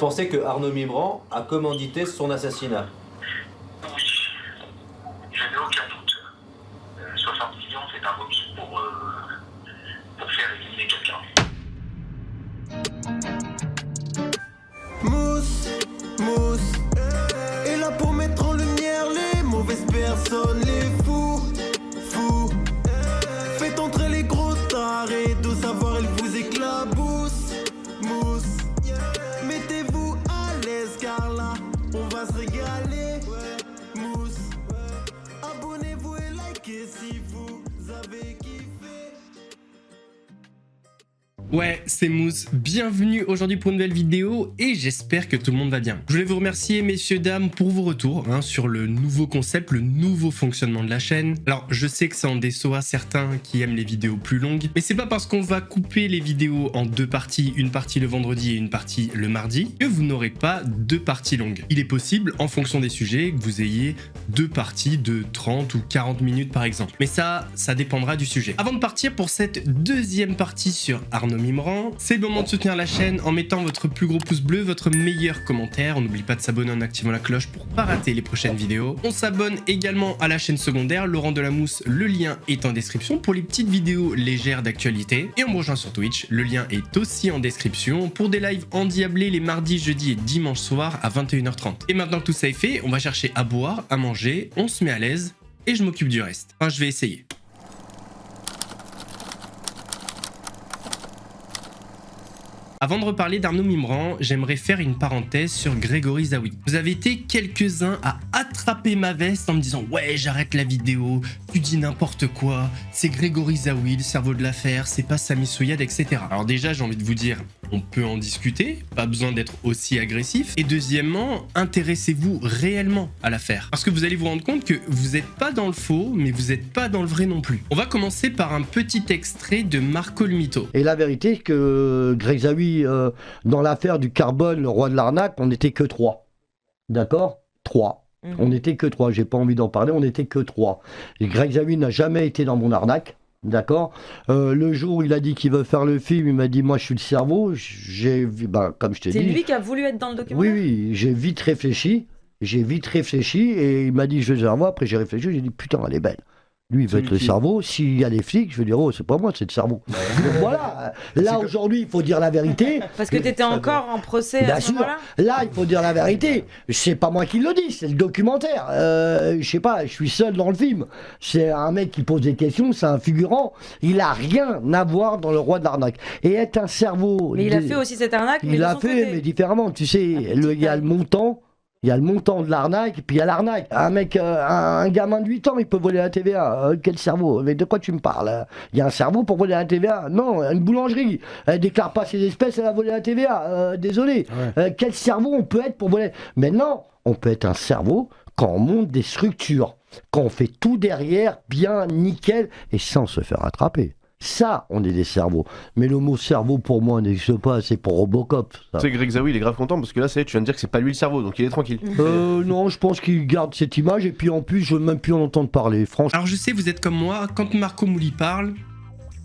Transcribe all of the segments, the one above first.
pensez que Arnaud Mibran a commandité son assassinat? Oui, je n'ai aucun doute. 60 millions, c'est un mobile pour faire éliminer quelqu'un. Mousse, mousse, est là pour mettre en lumière les mauvaises personnes, les fous, fous. Faites entrer les gros tarés, de savoir elle vous éclabousse, mousse. Mettez-vous à l'aise car là, on va se régaler, mousse. Abonnez-vous et likez si vous avez kiffé. Ouais, c'est Mousse, bienvenue aujourd'hui pour une nouvelle vidéo et j'espère que tout le monde va bien. Je voulais vous remercier messieurs, dames pour vos retours sur le nouveau concept, le nouveau fonctionnement de la chaîne. Alors je sais que ça en déçoit certains qui aiment les vidéos plus longues, mais c'est pas parce qu'on va couper les vidéos en deux parties, une partie le vendredi et une partie le mardi, que vous n'aurez pas deux parties longues. Il est possible, en fonction des sujets, que vous ayez deux parties de 30 ou 40 minutes par exemple. Mais ça dépendra du sujet. Avant de partir pour cette deuxième partie sur Arnaud Mibran, c'est le moment de soutenir la chaîne en mettant votre plus gros pouce bleu, votre meilleur commentaire. On n'oublie pas de s'abonner en activant la cloche pour pas rater les prochaines vidéos. On s'abonne également à la chaîne secondaire, Laurent Delamousse, le lien est en description pour les petites vidéos légères d'actualité. Et on me rejoint sur Twitch, le lien est aussi en description pour des lives endiablés les mardis, jeudis et dimanches soirs à 21h30. Et maintenant que tout ça est fait, on va chercher à boire, à manger, on se met à l'aise et je m'occupe du reste. Enfin, je vais essayer. Avant de reparler d'Arnaud Mibran, j'aimerais faire une parenthèse sur Grégory Zaouï. Vous avez été quelques-uns à attraper ma veste en me disant « Ouais, j'arrête la vidéo, tu dis n'importe quoi, c'est Grégory Zaouï, le cerveau de l'affaire, c'est pas Sami Souied, etc. » Alors déjà, j'ai envie de vous dire, on peut en discuter, pas besoin d'être aussi agressif. Et deuxièmement, intéressez-vous réellement à l'affaire. Parce que vous allez vous rendre compte que vous n'êtes pas dans le faux, mais vous n'êtes pas dans le vrai non plus. On va commencer par un petit extrait de Marco le Mytho. Et la vérité, c'est que Greg Zaouï, dans l'affaire du carbone, le roi de l'arnaque, on n'était que 3. D'accord ? 3. On n'était que 3. J'ai pas envie d'en parler, on n'était que 3. Et Greg Zaouï n'a jamais été dans mon arnaque. D'accord. Le jour où il a dit qu'il veut faire le film, il m'a dit moi je suis le cerveau. J'ai vu, comme je t'ai dit. C'est lui qui a voulu être dans le documentaire. Oui, j'ai vite réfléchi. Et il m'a dit je veux le cerveau. Après j'ai réfléchi, j'ai dit putain elle est belle. Lui il veut être le cerveau. S'il y a des flics, je vais dire oh c'est pas moi, c'est le cerveau. Donc voilà. Là aujourd'hui il faut dire la vérité. Parce que tu étais encore en procès à ce moment-là. Là il faut dire la vérité. C'est pas moi qui le dis, c'est le documentaire. Je sais pas, je suis seul dans le film. C'est un mec qui pose des questions, c'est un figurant. Il a rien à voir dans le roi de l'arnaque. Et être un cerveau. Mais il a fait aussi cette arnaque. Il l'a fait, mais différemment. Tu sais, il y a le montant. Il y a le montant de l'arnaque, et puis il y a l'arnaque. Un mec, un gamin de 8 ans, il peut voler la TVA. Quel cerveau? Mais de quoi tu me parles? Il y a un cerveau pour voler la TVA? Non, une boulangerie. Elle déclare pas ses espèces, elle a volé la TVA. Désolé. Ouais. Quel cerveau on peut être pour voler? Mais non, on peut être un cerveau quand on monte des structures, quand on fait tout derrière, bien, nickel, et sans se faire attraper. Ça, on est des cerveaux. Mais le mot cerveau, pour moi, n'existe pas, c'est pour Robocop. Tu sais, Greg Zaouï, il est grave content parce que là, tu viens de dire que c'est pas lui le cerveau, donc il est tranquille. Non, je pense qu'il garde cette image et puis en plus, je veux même plus en entendre parler, franchement. Alors je sais, vous êtes comme moi, quand Marco Mouli parle,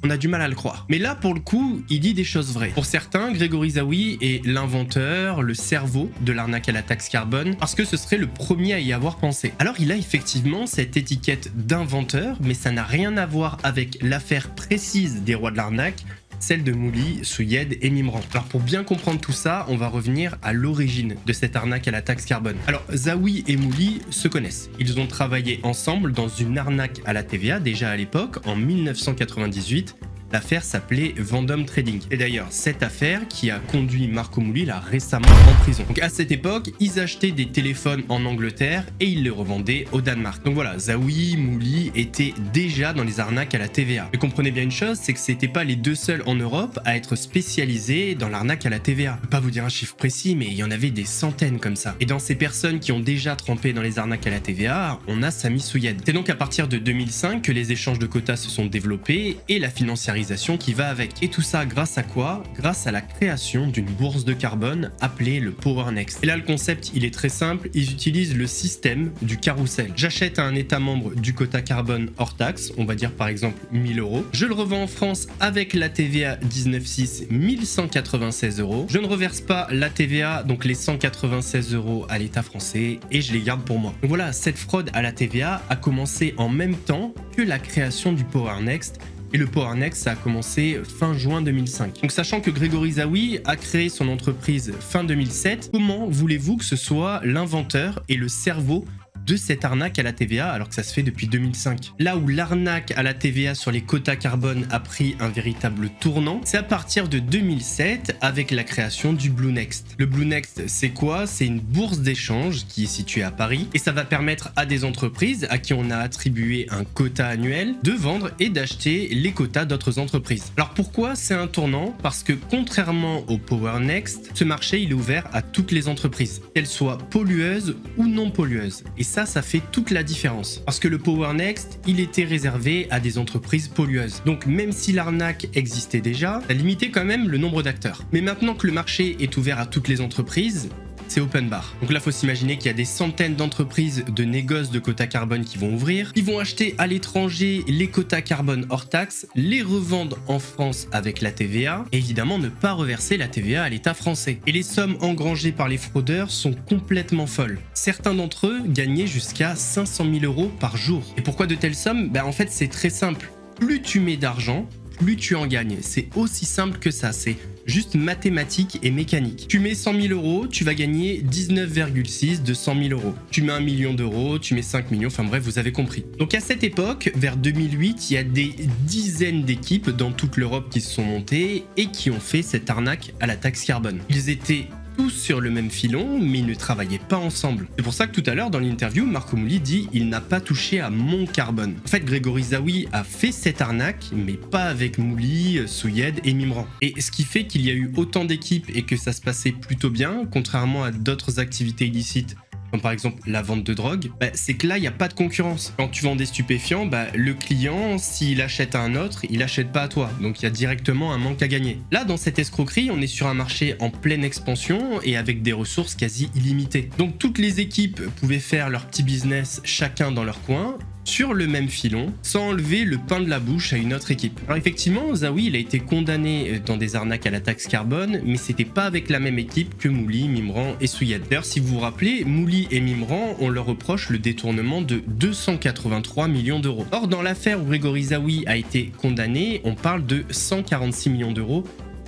on a du mal à le croire. Mais là, pour le coup, il dit des choses vraies. Pour certains, Grégory Zaouï est l'inventeur, le cerveau de l'arnaque à la taxe carbone, parce que ce serait le premier à y avoir pensé. Alors, il a effectivement cette étiquette d'inventeur, mais ça n'a rien à voir avec l'affaire précise des rois de l'arnaque, celle de Mouli, Souied et Mibran. Alors pour bien comprendre tout ça, on va revenir à l'origine de cette arnaque à la taxe carbone. Alors Zaouï et Mouli se connaissent. Ils ont travaillé ensemble dans une arnaque à la TVA déjà à l'époque, en 1998. L'affaire s'appelait Vendôme Trading. Et d'ailleurs, cette affaire qui a conduit Marco Mouli là récemment en prison. Donc à cette époque, ils achetaient des téléphones en Angleterre et ils les revendaient au Danemark. Donc voilà, Zaouï, Mouli étaient déjà dans les arnaques à la TVA. Mais comprenez bien une chose, c'est que c'était pas les deux seuls en Europe à être spécialisés dans l'arnaque à la TVA. Je peux pas vous dire un chiffre précis, mais il y en avait des centaines comme ça. Et dans ces personnes qui ont déjà trempé dans les arnaques à la TVA, on a Sami Souied. C'est donc à partir de 2005 que les échanges de quotas se sont développés et la financiarisation monétarisation qui va avec. Et tout ça grâce à quoi? Grâce à la création d'une bourse de carbone appelée le Powernext. Et là, le concept, il est très simple. Ils utilisent le système du carrousel. J'achète à un État membre du quota carbone hors taxe, on va dire par exemple 1000 €. Je le revends en France avec la TVA 19,6, 1196 €. Je ne reverse pas la TVA, donc les 196 € à l'État français, et je les garde pour moi. Donc voilà, cette fraude à la TVA a commencé en même temps que la création du Powernext. Et le Powernext, ça a commencé fin juin 2005. Donc sachant que Grégory Zaouï a créé son entreprise fin 2007, comment voulez-vous que ce soit l'inventeur et le cerveau de cette arnaque à la TVA alors que ça se fait depuis 2005? Là où l'arnaque à la TVA sur les quotas carbone a pris un véritable tournant, c'est à partir de 2007 avec la création du Bluenext. Le Bluenext, c'est quoi? C'est une bourse d'échange qui est située à Paris et ça va permettre à des entreprises à qui on a attribué un quota annuel de vendre et d'acheter les quotas d'autres entreprises. Alors pourquoi c'est un tournant? Parce que contrairement au Powernext, ce marché il est ouvert à toutes les entreprises, qu'elles soient pollueuses ou non pollueuses. Et ça fait toute la différence. Parce que le Powernext, il était réservé à des entreprises pollueuses. Donc même si l'arnaque existait déjà, ça limitait quand même le nombre d'acteurs. Mais maintenant que le marché est ouvert à toutes les entreprises, c'est open bar. Donc là, faut s'imaginer qu'il y a des centaines d'entreprises de négoces de quotas carbone qui vont ouvrir, qui vont acheter à l'étranger les quotas carbone hors taxe, les revendre en France avec la TVA, et évidemment ne pas reverser la TVA à l'État français. Et les sommes engrangées par les fraudeurs sont complètement folles. Certains d'entre eux gagnaient jusqu'à 500 000 € par jour. Et pourquoi de telles sommes? En fait, c'est très simple. Plus tu mets d'argent, plus tu en gagnes. C'est aussi simple que ça. C'est juste mathématique et mécanique. Tu mets 100 000 €, tu vas gagner 19,6 de 100 000 €. Tu mets 1 million d'euros, tu mets 5 millions, enfin bref, vous avez compris. Donc à cette époque, vers 2008, il y a des dizaines d'équipes dans toute l'Europe qui se sont montées et qui ont fait cette arnaque à la taxe carbone. Ils étaient tous sur le même filon, mais ils ne travaillaient pas ensemble. C'est pour ça que tout à l'heure, dans l'interview, Marco Mouli dit « Il n'a pas touché à mon carbone ». En fait, Grégory Zaouï a fait cette arnaque, mais pas avec Mouli, Souyed et Mimran. Et ce qui fait qu'il y a eu autant d'équipes et que ça se passait plutôt bien, contrairement à d'autres activités illicites, comme par exemple la vente de drogue, c'est que là, il n'y a pas de concurrence. Quand tu vends des stupéfiants, le client, s'il achète à un autre, il achète pas à toi. Donc il y a directement un manque à gagner. Là, dans cette escroquerie, on est sur un marché en pleine expansion et avec des ressources quasi illimitées. Donc toutes les équipes pouvaient faire leur petit business chacun dans leur coin, sur le même filon, sans enlever le pain de la bouche à une autre équipe. Alors effectivement, Zaouï, il a été condamné dans des arnaques à la taxe carbone, mais c'était pas avec la même équipe que Mouli, Mimran et Souyed. D'ailleurs, si vous vous rappelez, Mouli et Mimran, on leur reproche le détournement de 283 millions d'euros. Or, dans l'affaire où Grégory Zaouï a été condamné, on parle de 146 millions d'euros.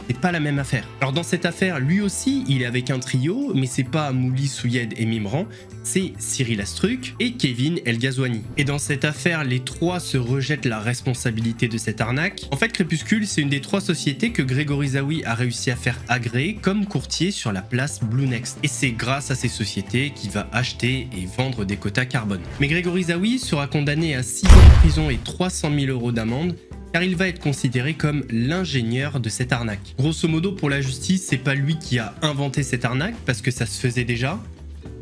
C'est pas la même affaire. Alors dans cette affaire, lui aussi, il est avec un trio, mais c'est pas Mouli, Souyed et Mimran, c'est Cyril Astruc et Kevin El Ghazouani. Et dans cette affaire, les trois se rejettent la responsabilité de cette arnaque. En fait, Crépuscule, c'est une des trois sociétés que Grégory Zaouï a réussi à faire agréer comme courtier sur la place Bluenext. Et c'est grâce à ces sociétés qu'il va acheter et vendre des quotas carbone. Mais Grégory Zaouï sera condamné à 6 ans de prison et 300 000 € d'amende, car il va être considéré comme l'ingénieur de cette arnaque. Grosso modo, pour la justice, c'est pas lui qui a inventé cette arnaque, parce que ça se faisait déjà.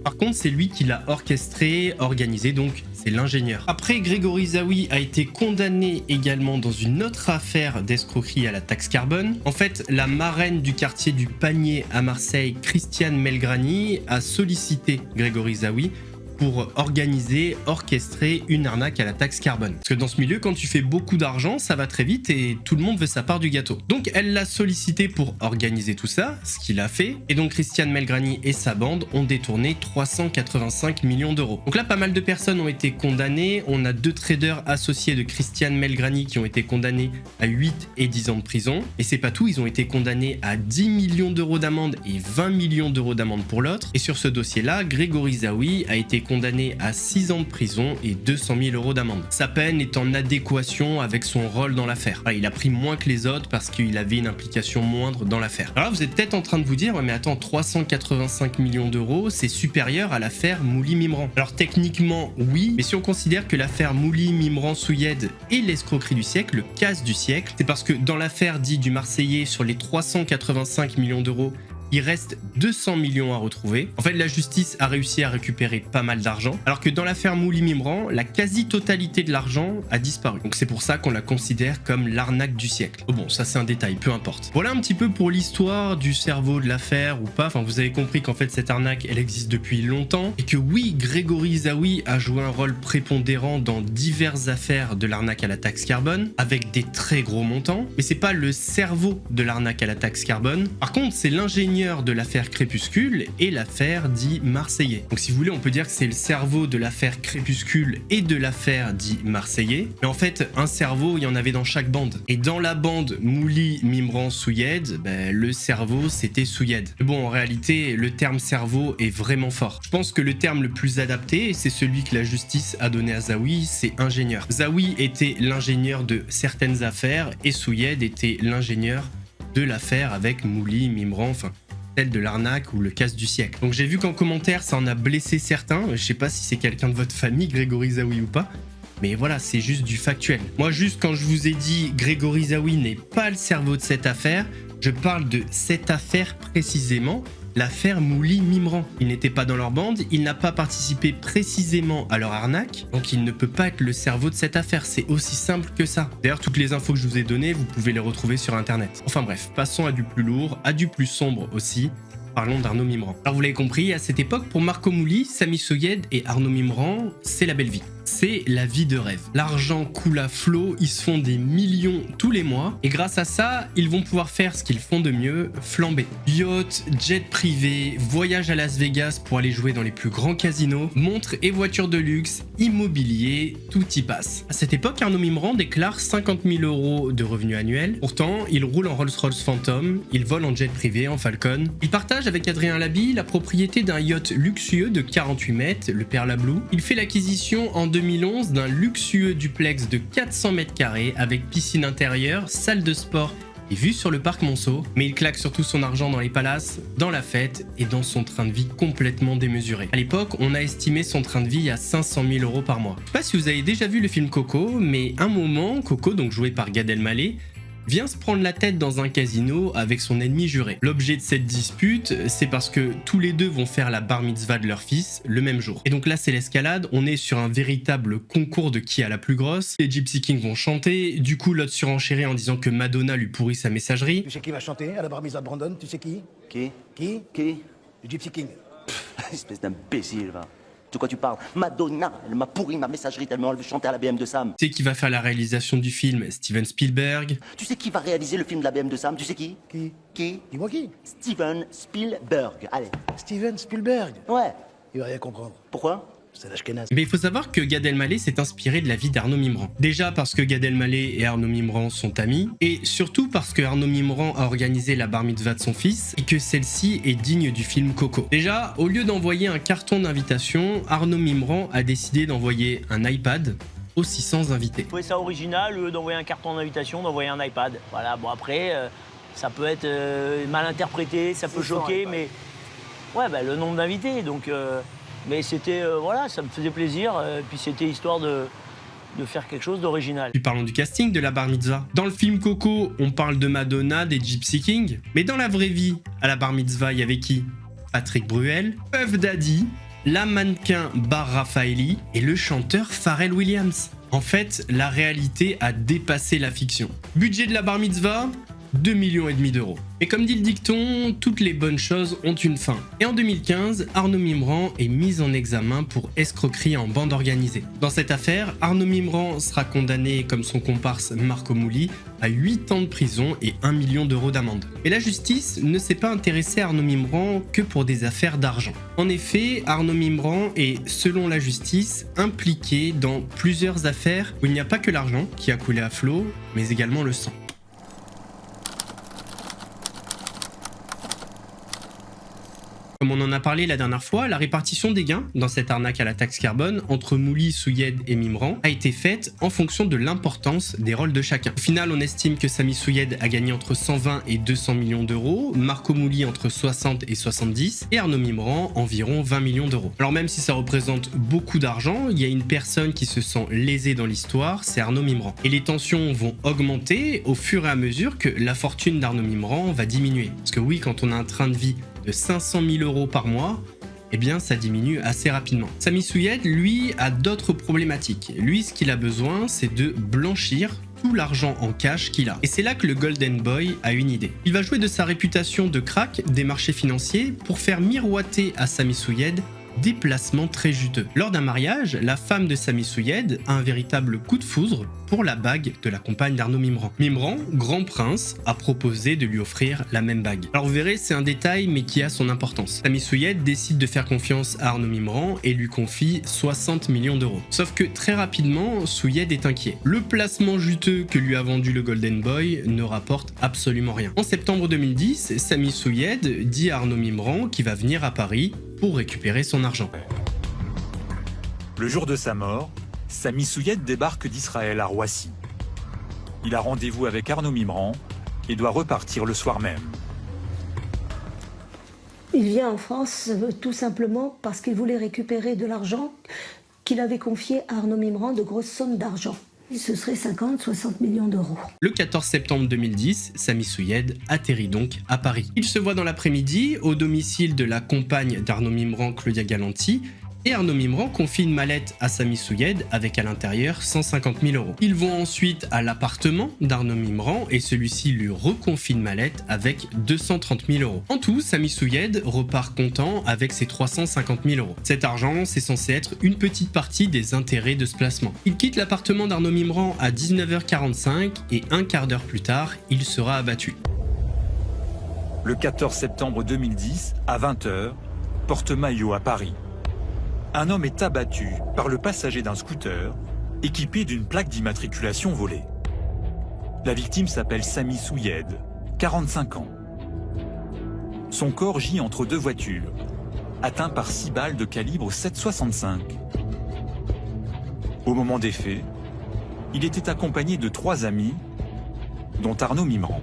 Par contre, c'est lui qui l'a orchestré, organisé, donc c'est l'ingénieur. Après, Grégory Zaouï a été condamné également dans une autre affaire d'escroquerie à la taxe carbone. En fait, la marraine du quartier du Panier à Marseille, Christiane Melgrani, a sollicité Grégory Zaouï pour organiser, orchestrer une arnaque à la taxe carbone. Parce que dans ce milieu, quand tu fais beaucoup d'argent, ça va très vite et tout le monde veut sa part du gâteau. Donc elle l'a sollicité pour organiser tout ça, ce qu'il a fait. Et donc Christiane Melgrani et sa bande ont détourné 385 millions d'euros. Donc là, pas mal de personnes ont été condamnées. On a 2 traders associés de Christiane Melgrani qui ont été condamnés à 8 et 10 ans de prison. Et c'est pas tout, ils ont été condamnés à 10 millions d'euros d'amende et 20 millions d'euros d'amende pour l'autre. Et sur ce dossier-là, Grégory Zaouï a été condamné à 6 ans de prison et 200 000 € d'amende. Sa peine est en adéquation avec son rôle dans l'affaire. Il a pris moins que les autres parce qu'il avait une implication moindre dans l'affaire. Alors là, vous êtes peut-être en train de vous dire, ouais, mais attends, 385 millions d'euros, c'est supérieur à l'affaire Mouli-Mimran. Alors techniquement, oui, mais si on considère que l'affaire Mouli-Mimran-Souyed est l'escroquerie du siècle, le casse du siècle, c'est parce que dans l'affaire dite du Marseillais, sur les 385 millions d'euros, Il reste 200 millions à retrouver. En fait, la justice a réussi à récupérer pas mal d'argent, alors que dans l'affaire Mouli-Mimran, la quasi-totalité de l'argent a disparu. Donc c'est pour ça qu'on la considère comme l'arnaque du siècle. Oh bon, ça c'est un détail, peu importe. Voilà un petit peu pour l'histoire du cerveau de l'affaire ou pas. Enfin, vous avez compris qu'en fait cette arnaque, elle existe depuis longtemps et que oui, Grégory Zaoui a joué un rôle prépondérant dans diverses affaires de l'arnaque à la taxe carbone, avec des très gros montants, mais c'est pas le cerveau de l'arnaque à la taxe carbone. Par contre, c'est l'ingénieur de l'affaire Crépuscule et l'affaire dit Marseillais. Donc si vous voulez, on peut dire que c'est le cerveau de l'affaire Crépuscule et de l'affaire dit Marseillais. Mais en fait, un cerveau, il y en avait dans chaque bande. Et dans la bande Mouli-Mimran-Souyed, le cerveau, c'était Souyed. Mais bon, en réalité, le terme cerveau est vraiment fort. Je pense que le terme le plus adapté, c'est celui que la justice a donné à Zaoui, c'est ingénieur. Zaoui était l'ingénieur de certaines affaires et Souyed était l'ingénieur de l'affaire avec Mouli-Mimran, enfin celle de l'arnaque ou le casse du siècle. Donc j'ai vu qu'en commentaire ça en a blessé certains, je sais pas si c'est quelqu'un de votre famille, Grégory Zaoui ou pas, mais voilà, c'est juste du factuel. Moi juste quand je vous ai dit Grégory Zaoui n'est pas le cerveau de cette affaire, je parle de cette affaire précisément, l'affaire Mouli-Mimran. Il n'était pas dans leur bande, il n'a pas participé précisément à leur arnaque, donc il ne peut pas être le cerveau de cette affaire, c'est aussi simple que ça. D'ailleurs, toutes les infos que je vous ai données, vous pouvez les retrouver sur internet. Enfin bref, passons à du plus lourd, à du plus sombre aussi. Parlons d'Arnaud Mimran. Alors vous l'avez compris, à cette époque, pour Marco Mouli, Samy Souyed et Arnaud Mimran, c'est la belle vie. C'est la vie de rêve. L'argent coule à flot, ils se font des millions tous les mois et grâce à ça, ils vont pouvoir faire ce qu'ils font de mieux, flamber. Yacht, jet privé, voyage à Las Vegas pour aller jouer dans les plus grands casinos, montres et voitures de luxe, immobilier, tout y passe. À cette époque, Arnaud Mimran déclare 50 000 € de revenus annuels. Pourtant, il roule en Rolls-Royce Phantom, il vole en jet privé, en Falcon. Il partage avec Adrien Labi la propriété d'un yacht luxueux de 48 mètres, le Perla Blue. Il fait l'acquisition en 2011 d'un luxueux duplex de 400 mètres carrés avec piscine intérieure, salle de sport et vue sur le parc Monceau. Mais il claque surtout son argent dans les palaces, dans la fête et dans son train de vie complètement démesuré. À l'époque, on a estimé son train de vie à 500 000 € par mois. Je sais pas si vous avez déjà vu le film Coco, mais un moment, Coco, donc joué par Gad Elmaleh, vient se prendre la tête dans un casino avec son ennemi juré. L'objet de cette dispute, c'est parce que tous les deux vont faire la bar mitzvah de leur fils le même jour. Et donc là, c'est l'escalade, on est sur un véritable concours de qui a la plus grosse. Les Gypsy Kings vont chanter, du coup l'autre surenchérit en disant que Madonna lui pourrit sa messagerie. Tu sais qui va chanter à la bar mitzvah de Brandon? Tu sais qui? Qui? Les Gypsy Kings. Espèce d'imbécile, va. De quoi tu parles? Madonna, elle m'a pourri ma messagerie tellement elle veut chanter à la BM de Sam. Tu sais qui va faire la réalisation du film? Steven Spielberg. Tu sais qui va réaliser le film de la BM de Sam? Tu sais qui? Qui? Dis-moi qui? Steven Spielberg. Allez. Steven Spielberg. Ouais. Il va rien comprendre. Pourquoi? C'est l'Ashkenaz. Mais il faut savoir que Gad Elmaleh s'est inspiré de la vie d'Arnaud Mimran. Déjà parce que Gad Elmaleh et Arnaud Mimran sont amis, et surtout parce que Arnaud Mimran a organisé la bar mitzvah de son fils, et que celle-ci est digne du film Coco. Déjà, au lieu d'envoyer un carton d'invitation, Arnaud Mimran a décidé d'envoyer un iPad aux 600 invités. Je trouvais ça original, au lieu d'envoyer un carton d'invitation, d'envoyer un iPad. Voilà, bon après, ça peut être mal interprété, ça peut choquer, mais... Ouais, le nombre d'invités, donc... Mais c'était, voilà, ça me faisait plaisir, puis c'était histoire de faire quelque chose d'original. Puis parlons du casting de la bar mitzvah. Dans le film Coco, on parle de Madonna, des Gypsy Kings, mais dans la vraie vie, à la bar mitzvah, il y avait qui? Patrick Bruel, Puff Daddy, la mannequin Bar Raffaelli et le chanteur Pharrell Williams. En fait, la réalité a dépassé la fiction. Budget de la bar mitzvah? 2,5 millions d'euros. Et comme dit le dicton, toutes les bonnes choses ont une fin. Et en 2015, Arnaud Mimran est mis en examen pour escroquerie en bande organisée. Dans cette affaire, Arnaud Mimran sera condamné, comme son comparse Marco Mouli, à 8 ans de prison et 1 million d'euros d'amende. Et la justice ne s'est pas intéressée à Arnaud Mimran que pour des affaires d'argent. En effet, Arnaud Mimran est, selon la justice, impliqué dans plusieurs affaires où il n'y a pas que l'argent qui a coulé à flot, mais également le sang. Comme on en a parlé la dernière fois, la répartition des gains dans cette arnaque à la taxe carbone entre Mouli, Souyed et Mimran a été faite en fonction de l'importance des rôles de chacun. Au final, on estime que Sami Souyed a gagné entre 120 et 200 millions d'euros, Marco Mouli entre 60 et 70 et Arnaud Mimran environ 20 millions d'euros. Alors même si ça représente beaucoup d'argent, il y a une personne qui se sent lésée dans l'histoire, c'est Arnaud Mimran. Et les tensions vont augmenter au fur et à mesure que la fortune d'Arnaud Mimran va diminuer. Parce que oui, quand on a un train de vie de 500 000 euros par mois, eh bien ça diminue assez rapidement. Sami Souyed, lui, a d'autres problématiques. Lui, ce qu'il a besoin, c'est de blanchir tout l'argent en cash qu'il a. Et c'est là que le Golden Boy a une idée. Il va jouer de sa réputation de crack des marchés financiers pour faire miroiter à Sami Souyed des placements très juteux. Lors d'un mariage, la femme de Sami Souyed a un véritable coup de foudre pour la bague de la compagne d'Arnaud Mimran. Mimran, grand prince, a proposé de lui offrir la même bague. Alors vous verrez, c'est un détail mais qui a son importance. Sami Souyed décide de faire confiance à Arnaud Mimran et lui confie 60 millions d'euros. Sauf que très rapidement, Souyed est inquiet. Le placement juteux que lui a vendu le Golden Boy ne rapporte absolument rien. En septembre 2010, Sami Souyed dit à Arnaud Mimran qu'il va venir à Paris pour récupérer son argent. Le jour de sa mort, Sami Souyed débarque d'Israël à Roissy. Il a rendez-vous avec Arnaud Mimran et doit repartir le soir même. Il vient en France tout simplement parce qu'il voulait récupérer de l'argent qu'il avait confié à Arnaud Mimran, de grosses sommes d'argent. Ce serait 50-60 millions d'euros. Le 14 septembre 2010, Sami Souyed atterrit donc à Paris. Il se voit dans l'après-midi au domicile de la compagne d'Arnaud Mimran, Claudia Galanti, et Arnaud Mimran confie une mallette à Sami Souyed avec à l'intérieur 150 000 euros. Ils vont ensuite à l'appartement d'Arnaud Mimran et celui-ci lui reconfie une mallette avec 230 000 euros. En tout, Sami Souyed repart content avec ses 350 000 euros. Cet argent, c'est censé être une petite partie des intérêts de ce placement. Il quitte l'appartement d'Arnaud Mimran à 19h45 et un quart d'heure plus tard, il sera abattu. Le 14 septembre 2010, à 20h, Porte Maillot à Paris. Un homme est abattu par le passager d'un scooter équipé d'une plaque d'immatriculation volée. La victime s'appelle Sami Souyed, 45 ans. Son corps gît entre deux voitures, atteint par 6 balles de calibre 7,65. Au moment des faits, il était accompagné de 3 amis, dont Arnaud Mimran.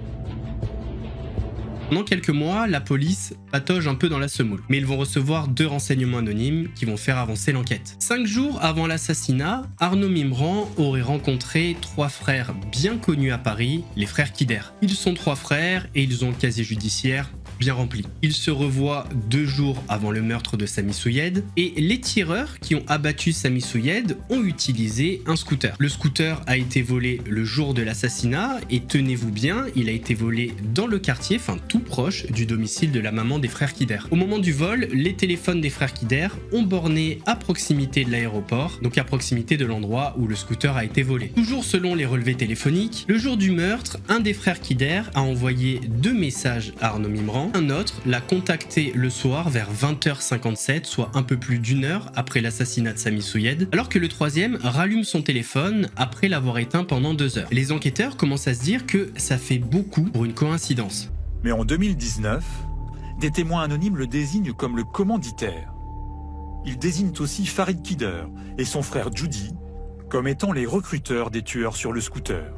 Pendant quelques mois, la police patauge un peu dans la semoule, mais ils vont recevoir 2 renseignements anonymes qui vont faire avancer l'enquête. 5 jours avant l'assassinat, Arnaud Mimran aurait rencontré 3 frères bien connus à Paris, les frères Kider. Ils sont 3 frères et ils ont le casier judiciaire bien rempli. Ils se revoient 2 jours avant le meurtre de Sami Souyed et les tireurs qui ont abattu Sami Souyed ont utilisé un scooter. Le scooter a été volé le jour de l'assassinat et tenez-vous bien, il a été volé dans le quartier, enfin tout proche du domicile de la maman des frères Kider. Au moment du vol, les téléphones des frères Kider ont borné à proximité de l'aéroport, donc à proximité de l'endroit où le scooter a été volé. Toujours selon les relevés téléphoniques, le jour du meurtre, un des frères Kider a envoyé 2 messages à Arnaud Mimran. Un autre l'a contacté le soir vers 20h57, soit un peu plus d'1 heure après l'assassinat de Sami Souyed, alors que le troisième rallume son téléphone après l'avoir éteint pendant 2 heures. Les enquêteurs commencent à se dire que ça fait beaucoup pour une coïncidence. Mais en 2019, des témoins anonymes le désignent comme le commanditaire. Ils désignent aussi Farid Kider et son frère Judy comme étant les recruteurs des tueurs sur le scooter.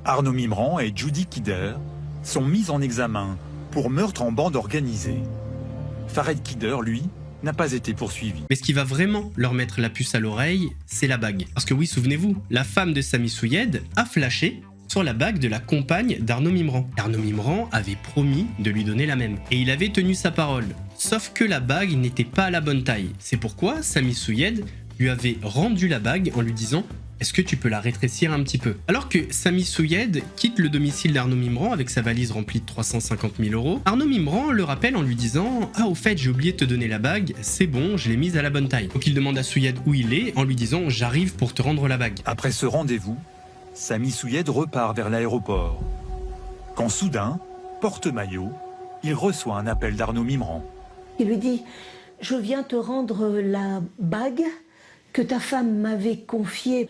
Arnaud Mimran et Judy Kider sont mis en examen pour meurtre en bande organisée. Farid Kider, lui, n'a pas été poursuivi. Mais ce qui va vraiment leur mettre la puce à l'oreille, c'est la bague. Parce que oui, souvenez-vous, la femme de Sami Souyed a flashé sur la bague de la compagne d'Arnaud Mimran. Arnaud Mimran avait promis de lui donner la même. Et il avait tenu sa parole. Sauf que la bague n'était pas à la bonne taille. C'est pourquoi Sami Souyed lui avait rendu la bague en lui disant « Est-ce que tu peux la rétrécir un petit peu ?» Alors que Sami Souyed quitte le domicile d'Arnaud Mimran avec sa valise remplie de 350 000 euros, Arnaud Mimran le rappelle en lui disant « Ah, au fait, j'ai oublié de te donner la bague, c'est bon, je l'ai mise à la bonne taille. » Donc il demande à Souyed où il est en lui disant « J'arrive pour te rendre la bague. » Après ce rendez-vous, Sami Souyed repart vers l'aéroport. Quand soudain, Porte Maillot, il reçoit un appel d'Arnaud Mimran. Il lui dit « Je viens te rendre la bague que ta femme m'avait confié.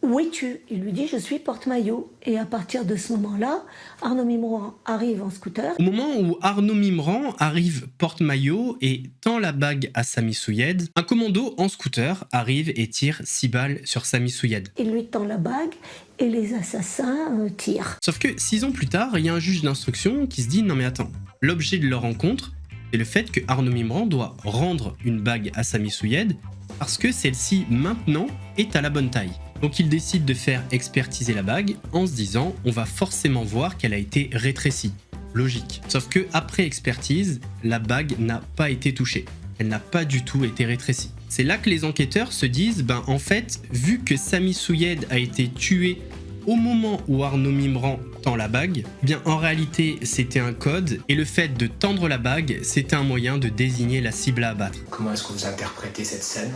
Où es-tu? Il lui dit, je suis porte-maillot. Et à partir de ce moment-là, Arnaud Mimran arrive en scooter. Au moment où Arnaud Mimran arrive porte-maillot et tend la bague à Sami Souyed, un commando en scooter arrive et tire 6 balles sur Sami Souyed. Il lui tend la bague et les assassins tirent. Sauf que 6 ans plus tard, il y a un juge d'instruction qui se dit, non mais attends, l'objet de leur rencontre, c'est le fait que Arnaud Mimran doit rendre une bague à Sami Souyed parce que celle-ci, maintenant, est à la bonne taille. Donc il décide de faire expertiser la bague en se disant on va forcément voir qu'elle a été rétrécie. Logique. Sauf que après expertise, la bague n'a pas été touchée. Elle n'a pas du tout été rétrécie. C'est là que les enquêteurs se disent en fait, vu que Sami Souyed a été tué au moment où Arnaud Mimran tend la bague, bien en réalité c'était un code et le fait de tendre la bague, c'était un moyen de désigner la cible à abattre. Comment est-ce que vous interprétez cette scène ?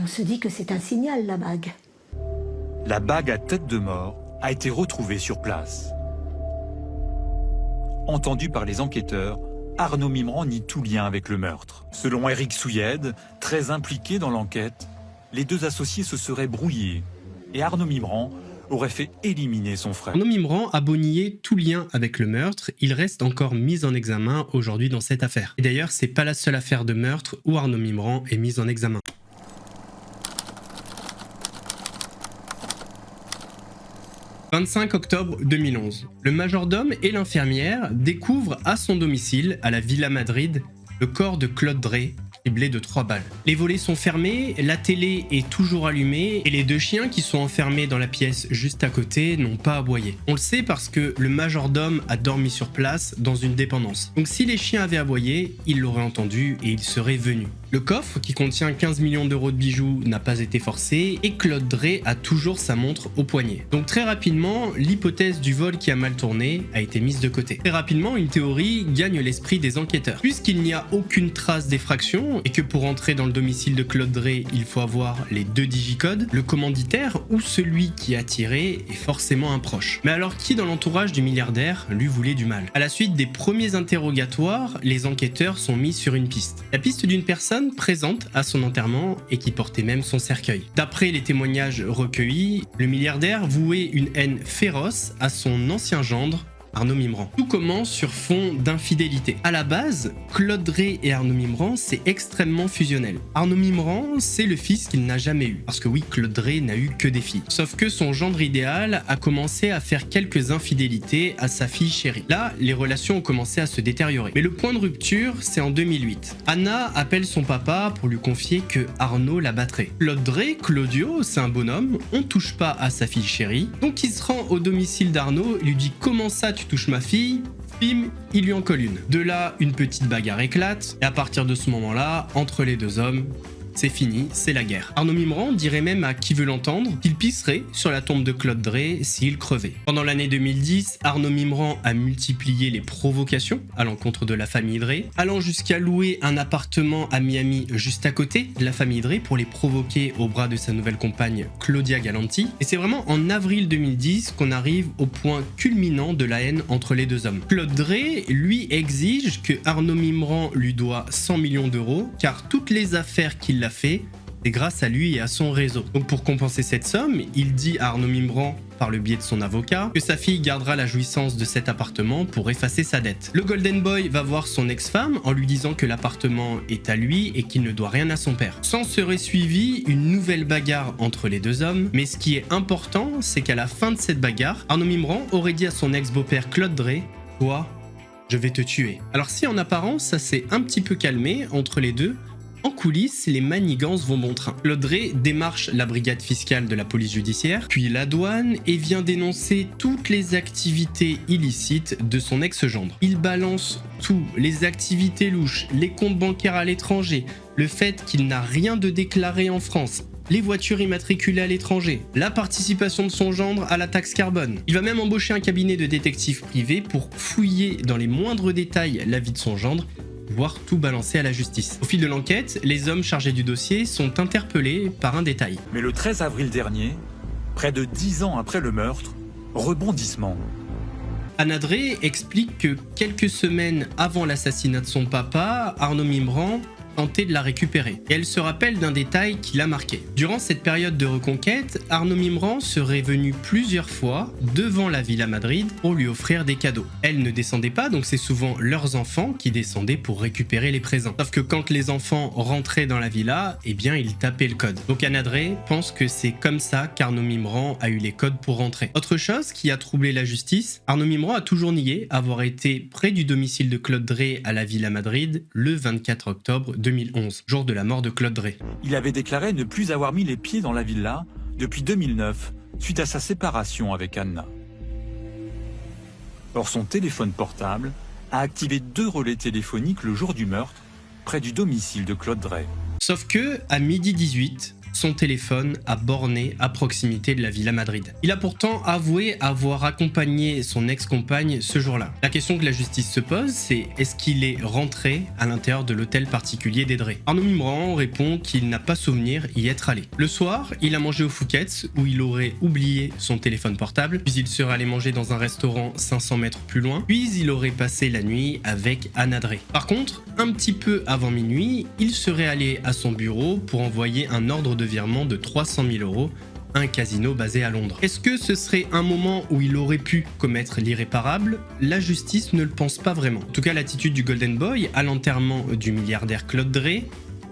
On se dit que c'est un signal, la bague. La bague à tête de mort a été retrouvée sur place. Entendu par les enquêteurs, Arnaud Mimran nie tout lien avec le meurtre. Selon Eric Souyed, très impliqué dans l'enquête, les deux associés se seraient brouillés et Arnaud Mimran aurait fait éliminer son frère. Arnaud Mimran a beau nier tout lien avec le meurtre, il reste encore mis en examen aujourd'hui dans cette affaire. Et d'ailleurs, c'est pas la seule affaire de meurtre où Arnaud Mimran est mis en examen. « 25 octobre 2011. Le majordome et l'infirmière découvrent à son domicile, à la Villa Madrid, le corps de Claude Drey, criblé de 3 balles. Les volets sont fermés, la télé est toujours allumée et les 2 chiens qui sont enfermés dans la pièce juste à côté n'ont pas aboyé. On le sait parce que le majordome a dormi sur place dans une dépendance. Donc si les chiens avaient aboyé, il l'aurait entendu et il serait venu. Le coffre, qui contient 15 millions d'euros de bijoux, n'a pas été forcé et Claude Drey a toujours sa montre au poignet. Donc très rapidement, l'hypothèse du vol qui a mal tourné a été mise de côté. Très rapidement, une théorie gagne l'esprit des enquêteurs. Puisqu'il n'y a aucune trace d'effraction et que pour entrer dans le domicile de Claude Drey, il faut avoir les 2 digicodes, le commanditaire ou celui qui a tiré est forcément un proche. Mais alors qui dans l'entourage du milliardaire lui voulait du mal? À la suite des premiers interrogatoires, les enquêteurs sont mis sur une piste. La piste d'une personne présente à son enterrement et qui portait même son cercueil. D'après les témoignages recueillis, le milliardaire vouait une haine féroce à son ancien gendre, Arnaud Mimran. Tout commence sur fond d'infidélité. À la base, Claude Drey et Arnaud Mimran, c'est extrêmement fusionnel. Arnaud Mimran, c'est le fils qu'il n'a jamais eu. Parce que oui, Claude Drey n'a eu que des filles. Sauf que son gendre idéal a commencé à faire quelques infidélités à sa fille chérie. Là, les relations ont commencé à se détériorer. Mais le point de rupture, c'est en 2008. Anna appelle son papa pour lui confier que Arnaud la battrait. Claude Drey, Claudio, c'est un bonhomme, on touche pas à sa fille chérie. Donc il se rend au domicile d'Arnaud et lui dit « Comment ça tu touches ma fille ?» Bim, il lui en colle une. De là, une petite bagarre éclate, et à partir de ce moment-là, entre les 2 hommes, c'est fini, c'est la guerre. Arnaud Mimran dirait même à qui veut l'entendre qu'il pisserait sur la tombe de Claude Drey s'il crevait. Pendant l'année 2010, Arnaud Mimran a multiplié les provocations à l'encontre de la famille Drey, allant jusqu'à louer un appartement à Miami juste à côté de la famille Drey pour les provoquer au bras de sa nouvelle compagne Claudia Galanti. Et c'est vraiment en avril 2010 qu'on arrive au point culminant de la haine entre les 2 hommes. Claude Drey, lui, exige que Arnaud Mimran lui doit 100 millions d'euros, car toutes les affaires qu'il a fait, c'est grâce à lui et à son réseau. Donc pour compenser cette somme, il dit à Arnaud Mimran, par le biais de son avocat, que sa fille gardera la jouissance de cet appartement pour effacer sa dette. Le Golden Boy va voir son ex-femme en lui disant que l'appartement est à lui et qu'il ne doit rien à son père. S'en serait suivi une nouvelle bagarre entre les 2 hommes, mais ce qui est important, c'est qu'à la fin de cette bagarre, Arnaud Mimran aurait dit à son ex-beau-père Claude Drey, « Toi, je vais te tuer ». Alors si en apparence, ça s'est un petit peu calmé entre les deux, en coulisses, les manigances vont bon train. Claude Drey démarche la brigade fiscale de la police judiciaire, puis la douane, et vient dénoncer toutes les activités illicites de son ex-gendre. Il balance tout, les activités louches, les comptes bancaires à l'étranger, le fait qu'il n'a rien de déclaré en France, les voitures immatriculées à l'étranger, la participation de son gendre à la taxe carbone. Il va même embaucher un cabinet de détectives privés pour fouiller dans les moindres détails la vie de son gendre, voire tout balancer à la justice. Au fil de l'enquête, les hommes chargés du dossier sont interpellés par un détail. Mais le 13 avril dernier, près de 10 ans après le meurtre, rebondissement. Anna Drey explique que quelques semaines avant l'assassinat de son papa, Arnaud Mimran tenter de la récupérer. Et elle se rappelle d'un détail qui l'a marqué. Durant cette période de reconquête, Arnaud Mimran serait venu plusieurs fois devant la Villa Madrid pour lui offrir des cadeaux. Elle ne descendait pas, donc c'est souvent leurs enfants qui descendaient pour récupérer les présents. Sauf que quand les enfants rentraient dans la villa, eh bien ils tapaient le code. Donc Anna Dre pense que c'est comme ça qu'Arnaud Mimran a eu les codes pour rentrer. Autre chose qui a troublé la justice, Arnaud Mimran a toujours nié avoir été près du domicile de Claude Dre à la Villa Madrid le 24 octobre 2011, jour de la mort de Claude Dre. Il avait déclaré ne plus avoir mis les pieds dans la villa depuis 2009, suite à sa séparation avec Anna. Or, son téléphone portable a activé 2 relais téléphoniques le jour du meurtre, près du domicile de Claude Dre. Sauf que, à 12h18, son téléphone a borné à proximité de la Villa Madrid. Il a pourtant avoué avoir accompagné son ex-compagne ce jour-là. La question que la justice se pose, c'est est-ce qu'il est rentré à l'intérieur de l'hôtel particulier des Dre? Arnaud Mimran répond qu'il n'a pas souvenir y être allé. Le soir, il a mangé au Fouquet's où il aurait oublié son téléphone portable, puis il serait allé manger dans un restaurant 500 mètres plus loin, puis il aurait passé la nuit avec Anna Dre. Par contre, un petit peu avant minuit, il serait allé à son bureau pour envoyer un ordre de virement de 300 000 €, un casino basé à Londres. Est-ce que ce serait un moment où il aurait pu commettre l'irréparable? La justice ne le pense pas vraiment. En tout cas, l'attitude du Golden Boy à l'enterrement du milliardaire Claude Dre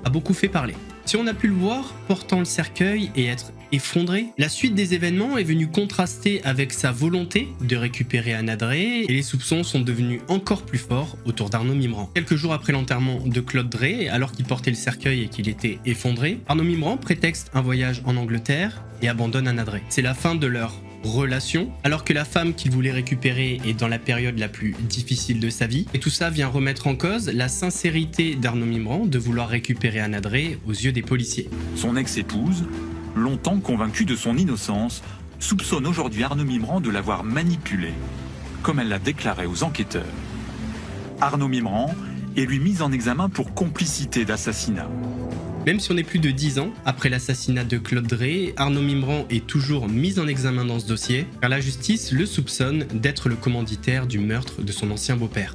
a beaucoup fait parler. Si on a pu le voir portant le cercueil et être effondré, la suite des événements est venue contraster avec sa volonté de récupérer Anna Dre et les soupçons sont devenus encore plus forts autour d'Arnaud Mimran. Quelques jours après l'enterrement de Claude Dre, alors qu'il portait le cercueil et qu'il était effondré, Arnaud Mimran prétexte un voyage en Angleterre et abandonne Anna Dre. C'est la fin de leur relation, alors que la femme qu'il voulait récupérer est dans la période la plus difficile de sa vie. Et tout ça vient remettre en cause la sincérité d'Arnaud Mimran de vouloir récupérer Anna Dre aux yeux des policiers. Son ex-épouse, longtemps convaincue de son innocence, soupçonne aujourd'hui Arnaud Mimran de l'avoir manipulé, comme elle l'a déclaré aux enquêteurs. Arnaud Mimran est lui mis en examen pour complicité d'assassinat. Même si on est plus de 10 ans après l'assassinat de Claude Dre, Arnaud Mimran est toujours mis en examen dans ce dossier, car la justice le soupçonne d'être le commanditaire du meurtre de son ancien beau-père.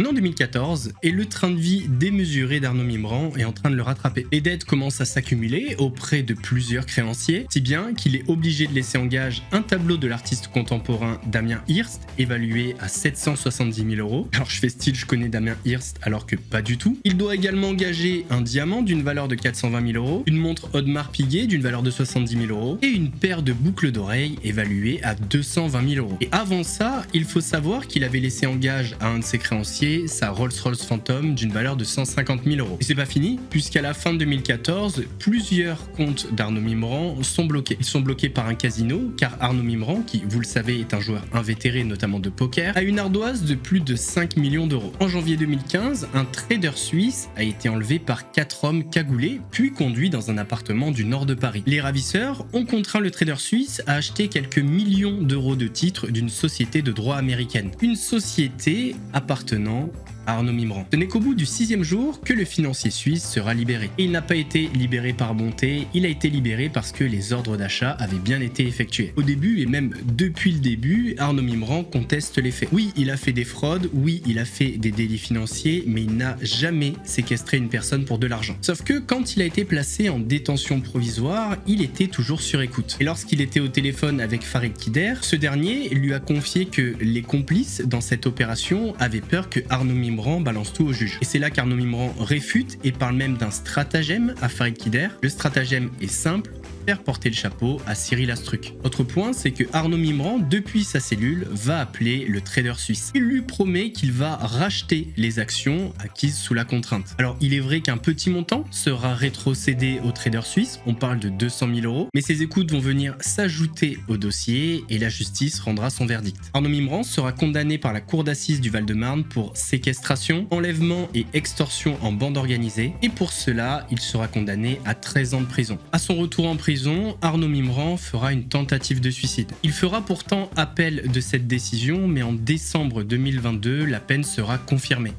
On est en 2014 et le train de vie démesuré d'Arnaud Mimran est en train de le rattraper. Les dettes commencent à s'accumuler auprès de plusieurs créanciers, si bien qu'il est obligé de laisser en gage un tableau de l'artiste contemporain Damien Hirst, évalué à 770 000 €. Alors je fais style, je connais Damien Hirst alors que pas du tout. Il doit également engager un diamant d'une valeur de 420 000 €, une montre Audemars Piguet d'une valeur de 70 000 € et une paire de boucles d'oreilles évaluées à 220 000 €. Et avant ça, il faut savoir qu'il avait laissé en gage à un de ses créanciers sa Rolls-Royce Phantom d'une valeur de 150 000 €. Et c'est pas fini, puisqu'à la fin de 2014, plusieurs comptes d'Arnaud Mimran sont bloqués. Ils sont bloqués par un casino, car Arnaud Mimran, qui vous le savez est un joueur invétéré notamment de poker, a une ardoise de plus de 5 millions d'euros. En janvier 2015, un trader suisse a été enlevé par 4 hommes cagoulés, puis conduit dans un appartement du nord de Paris. Les ravisseurs ont contraint le trader suisse à acheter quelques millions d'euros de titres d'une société de droit américaine. Une société appartenant à Arnaud Mimran. Ce n'est qu'au bout du 6e jour que le financier suisse sera libéré. Et il n'a pas été libéré par bonté, il a été libéré parce que les ordres d'achat avaient bien été effectués. Au début, et même depuis le début, Arnaud Mimran conteste les faits. Oui, il a fait des fraudes, oui, il a fait des délits financiers, mais il n'a jamais séquestré une personne pour de l'argent. Sauf que quand il a été placé en détention provisoire, il était toujours sur écoute. Et lorsqu'il était au téléphone avec Farid Kider, ce dernier lui a confié que les complices dans cette opération avaient peur que Arnaud Mimran balance tout au juge. Et c'est là qu'Arnaud Mimran réfute et parle même d'un stratagème à Farid Kider. Le stratagème est simple, faire porter le chapeau à Cyril Astruc. Autre point, c'est que Arnaud Mimran, depuis sa cellule, va appeler le trader suisse. Il lui promet qu'il va racheter les actions acquises sous la contrainte. Alors, il est vrai qu'un petit montant sera rétrocédé au trader suisse, on parle de 200 000 €, mais ces écoutes vont venir s'ajouter au dossier et la justice rendra son verdict. Arnaud Mimran sera condamné par la cour d'assises du Val-de-Marne pour séquestration, enlèvement et extorsion en bande organisée, et pour cela, il sera condamné à 13 ans de prison. À son retour en prison, Arnaud Mimran fera une tentative de suicide. Il fera pourtant appel de cette décision, mais en décembre 2022, la peine sera confirmée.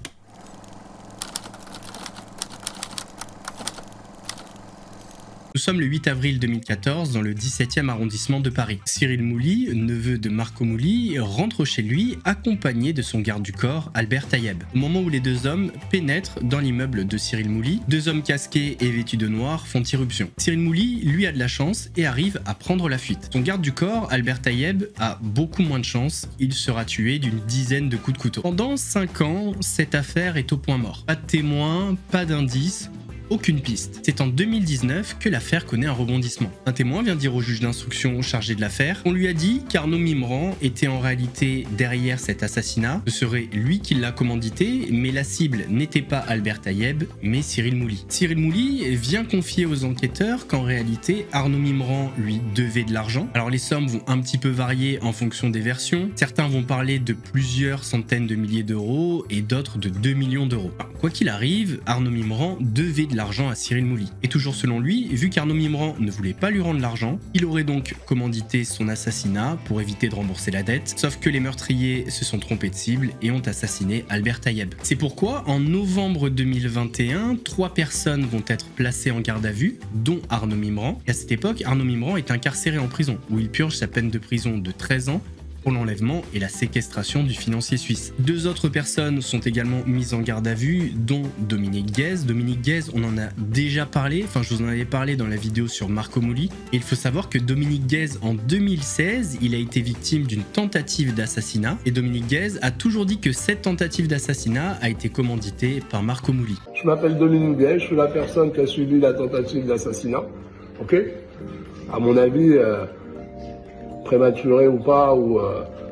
Nous sommes le 8 avril 2014 dans le 17e arrondissement de Paris. Cyril Mouly, neveu de Marco Mouly, rentre chez lui accompagné de son garde du corps Albert Tayeb. Au moment où les deux hommes pénètrent dans l'immeuble de Cyril Mouly, deux hommes casqués et vêtus de noir font irruption. Cyril Mouly, lui, a de la chance et arrive à prendre la fuite. Son garde du corps, Albert Tayeb, a beaucoup moins de chance. Il sera tué d'une dizaine de coups de couteau. Pendant 5 ans, cette affaire est au point mort. Pas de témoins, pas d'indices, aucune piste. C'est en 2019 que l'affaire connaît un rebondissement. Un témoin vient dire au juge d'instruction chargé de l'affaire qu'on lui a dit qu'Arnaud Mimran était en réalité derrière cet assassinat. Ce serait lui qui l'a commandité, mais la cible n'était pas Albert Tayeb, mais Cyril Mouly. Cyril Mouly vient confier aux enquêteurs qu'en réalité, Arnaud Mimran lui devait de l'argent. Alors les sommes vont un petit peu varier en fonction des versions. Certains vont parler de plusieurs centaines de milliers d'euros et d'autres de 2 millions d'euros. Quoi qu'il arrive, Arnaud Mimran devait de l'argent à Cyril Mouly. Et toujours selon lui, vu qu'Arnaud Mimran ne voulait pas lui rendre l'argent, il aurait donc commandité son assassinat pour éviter de rembourser la dette, sauf que les meurtriers se sont trompés de cible et ont assassiné Albert Tayeb. C'est pourquoi, en novembre 2021, 3 personnes vont être placées en garde à vue, dont Arnaud Mimran. Et à cette époque, Arnaud Mimran est incarcéré en prison, où il purge sa peine de prison de 13 ans pour l'enlèvement et la séquestration du financier suisse. 2 autres personnes sont également mises en garde à vue, dont Dominique Guèze. Dominique Guèze, on en a déjà parlé, enfin je vous en avais parlé dans la vidéo sur Marco Mouly. Et il faut savoir que Dominique Guèze, en 2016, il a été victime d'une tentative d'assassinat. Et Dominique Guèze a toujours dit que cette tentative d'assassinat a été commanditée par Marco Mouly. Je m'appelle Dominique Guèze, je suis la personne qui a subi la tentative d'assassinat. Ok ? À mon avis, prématuré ou pas, ou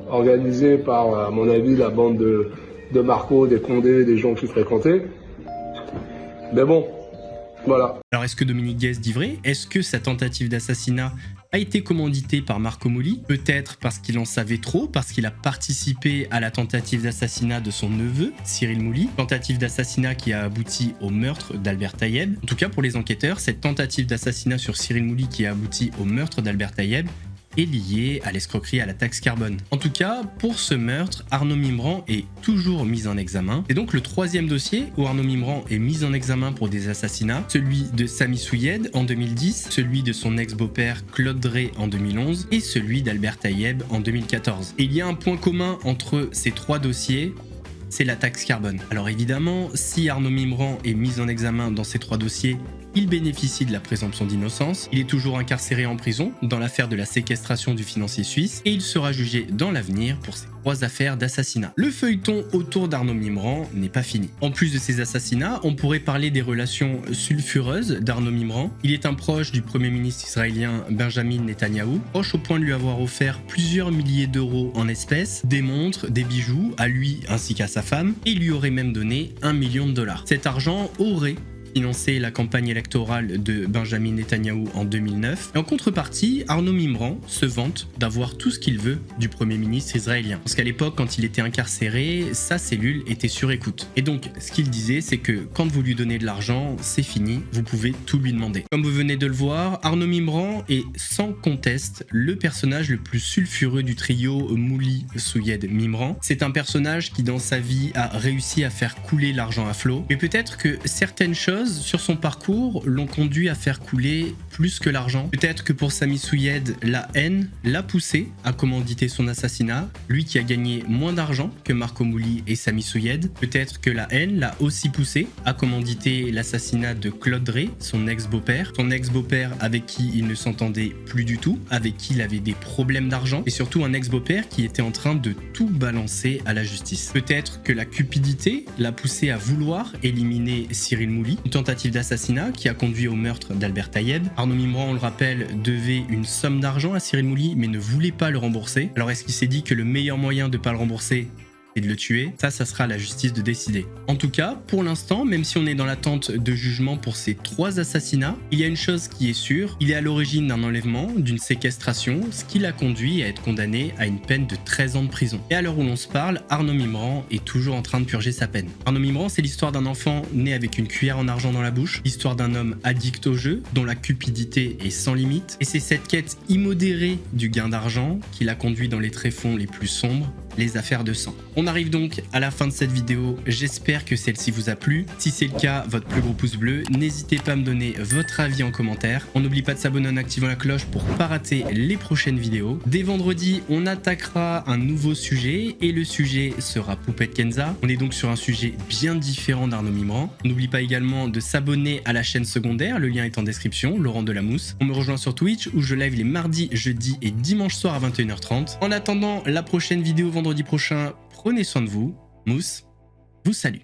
organisé par, à mon avis, la bande de Marco, des Condé, des gens qui fréquentaient. Mais bon, voilà. Alors est-ce que Dominique Guèze dit vrai? Est-ce que sa tentative d'assassinat a été commandité par Marco Mouly? Peut-être parce qu'il en savait trop, parce qu'il a participé à la tentative d'assassinat de son neveu, Cyril Mouly, tentative d'assassinat qui a abouti au meurtre d'Albert Tayeb. En tout cas pour les enquêteurs, cette tentative d'assassinat sur Cyril Mouly qui a abouti au meurtre d'Albert Tayeb est lié à l'escroquerie à la taxe carbone. En tout cas, pour ce meurtre, Arnaud Mimran est toujours mis en examen. C'est donc le 3e dossier où Arnaud Mimran est mis en examen pour des assassinats, celui de Sami Souyed en 2010, celui de son ex-beau-père Claude Drey en 2011 et celui d'Albert Tayeb en 2014. Et il y a un point commun entre ces 3 dossiers, c'est la taxe carbone. Alors évidemment, si Arnaud Mimran est mis en examen dans ces 3 dossiers, il bénéficie de la présomption d'innocence, il est toujours incarcéré en prison dans l'affaire de la séquestration du financier suisse et il sera jugé dans l'avenir pour ces 3 affaires d'assassinat. Le feuilleton autour d'Arnaud Mimran n'est pas fini. En plus de ces assassinats, on pourrait parler des relations sulfureuses d'Arnaud Mimran. Il est un proche du premier ministre israélien Benjamin Netanyahou, proche au point de lui avoir offert plusieurs milliers d'euros en espèces, des montres, des bijoux, à lui ainsi qu'à sa femme, et lui aurait même donné $1 million. Cet argent aurait financé la campagne électorale de Benjamin Netanyahou en 2009. Et en contrepartie, Arnaud Mimran se vante d'avoir tout ce qu'il veut du Premier ministre israélien. Parce qu'à l'époque, quand il était incarcéré, sa cellule était sur écoute. Et donc, ce qu'il disait, c'est que quand vous lui donnez de l'argent, c'est fini, vous pouvez tout lui demander. Comme vous venez de le voir, Arnaud Mimran est sans conteste le personnage le plus sulfureux du trio Mouly, Souyed, Mimran. C'est un personnage qui, dans sa vie, a réussi à faire couler l'argent à flot. Mais peut-être que certaines choses sur son parcours l'ont conduit à faire couler plus que l'argent. Peut-être que pour Sami Souyed, la haine l'a poussé à commanditer son assassinat, lui qui a gagné moins d'argent que Marco Mouly et Sami Souyed. Peut-être que la haine l'a aussi poussé à commanditer l'assassinat de Claude Drey, son ex-beau-père. Son ex-beau-père avec qui il ne s'entendait plus du tout, avec qui il avait des problèmes d'argent, et surtout un ex-beau-père qui était en train de tout balancer à la justice. Peut-être que la cupidité l'a poussé à vouloir éliminer Cyril Mouly, une tentative d'assassinat qui a conduit au meurtre d'Albert Tayeb. Arnaud Mimran, on le rappelle, devait une somme d'argent à Cyril Mouly mais ne voulait pas le rembourser. Alors est-ce qu'il s'est dit que le meilleur moyen de ne pas le rembourser et de le tuer? Ça sera à la justice de décider. En tout cas, pour l'instant, même si on est dans l'attente de jugement pour ces 3 assassinats, il y a une chose qui est sûre, il est à l'origine d'un enlèvement, d'une séquestration, ce qui l'a conduit à être condamné à une peine de 13 ans de prison. Et à l'heure où l'on se parle, Arnaud Mimran est toujours en train de purger sa peine. Arnaud Mimran, c'est l'histoire d'un enfant né avec une cuillère en argent dans la bouche, l'histoire d'un homme addict au jeu, dont la cupidité est sans limite, et c'est cette quête immodérée du gain d'argent qui l'a conduit dans les tréfonds les plus sombres les affaires de sang. On arrive donc à la fin de cette vidéo, j'espère que celle-ci vous a plu. Si c'est le cas, votre plus gros pouce bleu, n'hésitez pas à me donner votre avis en commentaire. On n'oublie pas de s'abonner en activant la cloche pour pas rater les prochaines vidéos. Dès vendredi, on attaquera un nouveau sujet et le sujet sera Poupette Kenza. On est donc sur un sujet bien différent d'Arnaud Mimran. N'oublie pas également de s'abonner à la chaîne secondaire, le lien est en description, Laurent Delamousse. On me rejoint sur Twitch où je live les mardis, jeudis et dimanches soirs à 21h30. En attendant la prochaine vidéo vendredi prochain, prenez soin de vous. Mousse vous salue.